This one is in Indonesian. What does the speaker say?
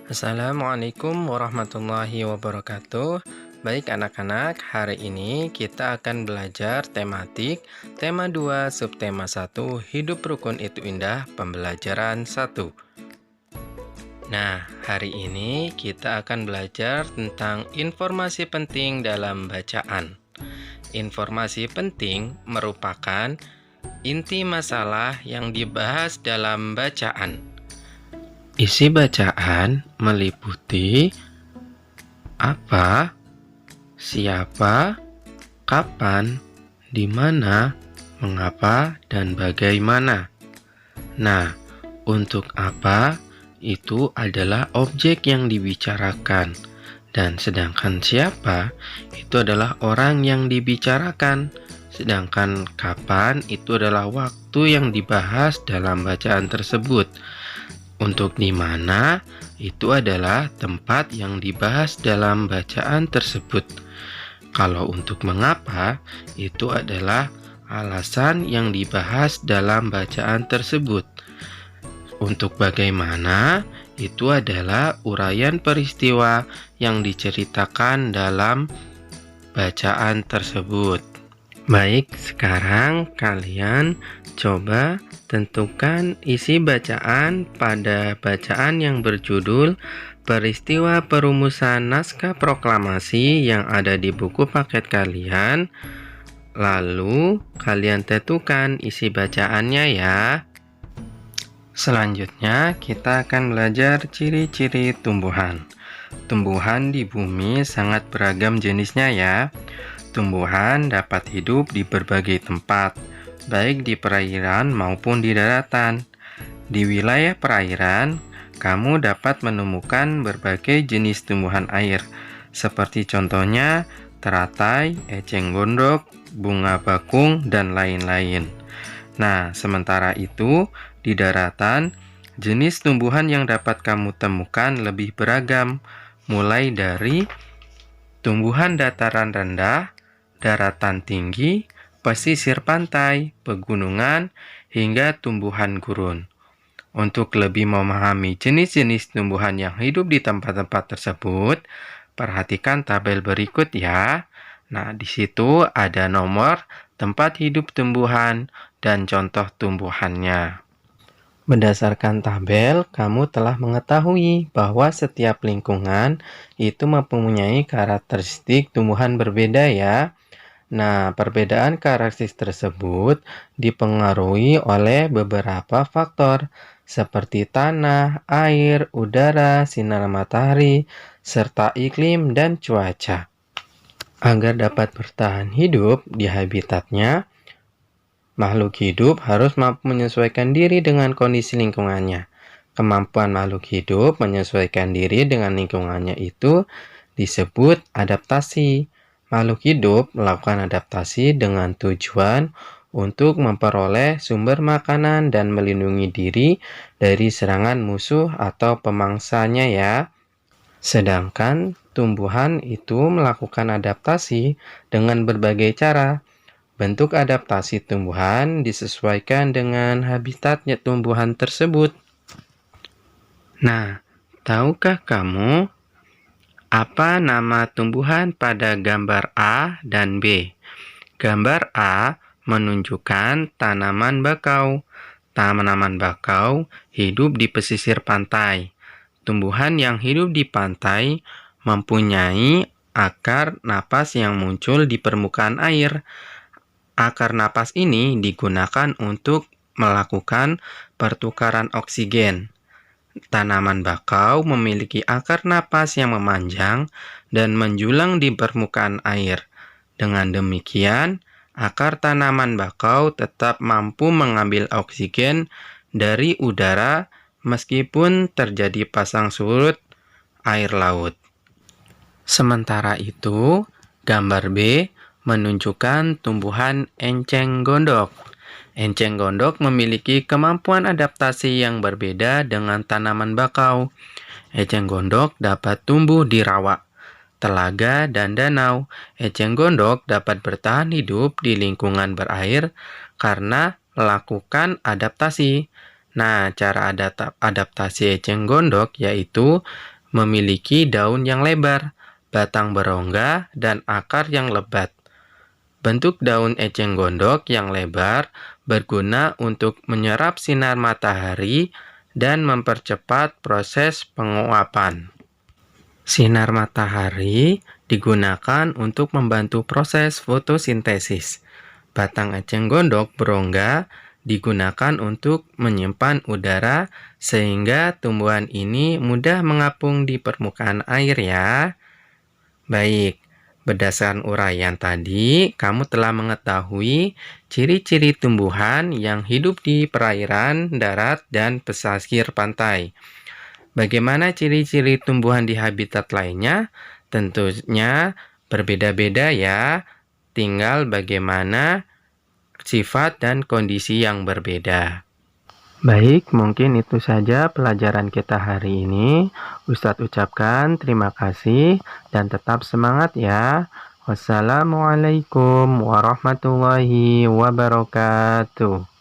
Assalamualaikum warahmatullahi wabarakatuh. Baik anak-anak, hari ini kita akan belajar tematik tema 2 subtema 1 Hidup Rukun Itu Indah pembelajaran 1. Nah, hari ini kita akan belajar tentang informasi penting dalam bacaan. Informasi penting merupakan inti masalah yang dibahas dalam bacaan. Isi bacaan meliputi apa, siapa, kapan, di mana, mengapa, dan bagaimana. Nah, untuk apa itu adalah objek yang dibicarakan, dan sedangkan siapa itu adalah orang yang dibicarakan. Sedangkan kapan itu adalah waktu yang dibahas dalam bacaan tersebut. Untuk di mana itu adalah tempat yang dibahas dalam bacaan tersebut. Kalau untuk mengapa itu adalah alasan yang dibahas dalam bacaan tersebut. Untuk bagaimana itu adalah uraian peristiwa yang diceritakan dalam bacaan tersebut. Baik, sekarang kalian coba tentukan isi bacaan pada bacaan yang berjudul Peristiwa Perumusan Naskah Proklamasi yang ada di buku paket kalian. Lalu, kalian tentukan isi bacaannya ya. Selanjutnya, kita akan belajar ciri-ciri tumbuhan. Tumbuhan di bumi sangat beragam jenisnya ya. Tumbuhan dapat hidup di berbagai tempat, baik di perairan maupun di daratan. Di wilayah perairan, kamu dapat menemukan berbagai jenis tumbuhan air, seperti contohnya teratai, eceng gondok, bunga bakung, dan lain-lain. Nah, sementara itu, di daratan, jenis tumbuhan yang dapat kamu temukan lebih beragam, mulai dari tumbuhan dataran rendah, daratan tinggi, pesisir pantai, pegunungan, hingga tumbuhan gurun. Untuk lebih memahami jenis-jenis tumbuhan yang hidup di tempat-tempat tersebut, perhatikan tabel berikut ya. Nah, di situ ada nomor tempat hidup tumbuhan dan contoh tumbuhannya. Berdasarkan tabel, kamu telah mengetahui bahwa setiap lingkungan itu mempunyai karakteristik tumbuhan berbeda ya. Nah, perbedaan karakteristik tersebut dipengaruhi oleh beberapa faktor seperti tanah, air, udara, sinar matahari, serta iklim dan cuaca. Agar dapat bertahan hidup di habitatnya, makhluk hidup harus mampu menyesuaikan diri dengan kondisi lingkungannya. Kemampuan makhluk hidup menyesuaikan diri dengan lingkungannya itu disebut adaptasi. Makhluk hidup melakukan adaptasi dengan tujuan untuk memperoleh sumber makanan dan melindungi diri dari serangan musuh atau pemangsanya ya. Sedangkan tumbuhan itu melakukan adaptasi dengan berbagai cara. Bentuk adaptasi tumbuhan disesuaikan dengan habitatnya tumbuhan tersebut. Nah, tahukah kamu apa nama tumbuhan pada gambar A dan B? Gambar A menunjukkan tanaman bakau. Tanaman bakau hidup di pesisir pantai. Tumbuhan yang hidup di pantai mempunyai akar napas yang muncul di permukaan air. Akar napas ini digunakan untuk melakukan pertukaran oksigen. Tanaman bakau memiliki akar napas yang memanjang dan menjulang di permukaan air. Dengan demikian, akar tanaman bakau tetap mampu mengambil oksigen dari udara meskipun terjadi pasang surut air laut. Sementara itu, gambar B menunjukkan tumbuhan enceng gondok. Enceng gondok memiliki kemampuan adaptasi yang berbeda dengan tanaman bakau. Enceng gondok dapat tumbuh di rawa, telaga, dan danau. Enceng gondok dapat bertahan hidup di lingkungan berair karena melakukan adaptasi. Nah, cara adaptasi eceng gondok yaitu memiliki daun yang lebar, batang berongga, dan akar yang lebat. Bentuk daun eceng gondok yang lebar berguna untuk menyerap sinar matahari dan mempercepat proses penguapan. Sinar matahari digunakan untuk membantu proses fotosintesis. Batang eceng gondok berongga digunakan untuk menyimpan udara sehingga tumbuhan ini mudah mengapung di permukaan air ya. Baik, berdasarkan uraian tadi, kamu telah mengetahui ciri-ciri tumbuhan yang hidup di perairan, darat, dan pesisir pantai. Bagaimana ciri-ciri tumbuhan di habitat lainnya? Tentunya berbeda-beda ya, tinggal bagaimana sifat dan kondisi yang berbeda. Baik, mungkin itu saja pelajaran kita hari ini. Ustadz ucapkan terima kasih dan tetap semangat ya. Wassalamualaikum warahmatullahi wabarakatuh.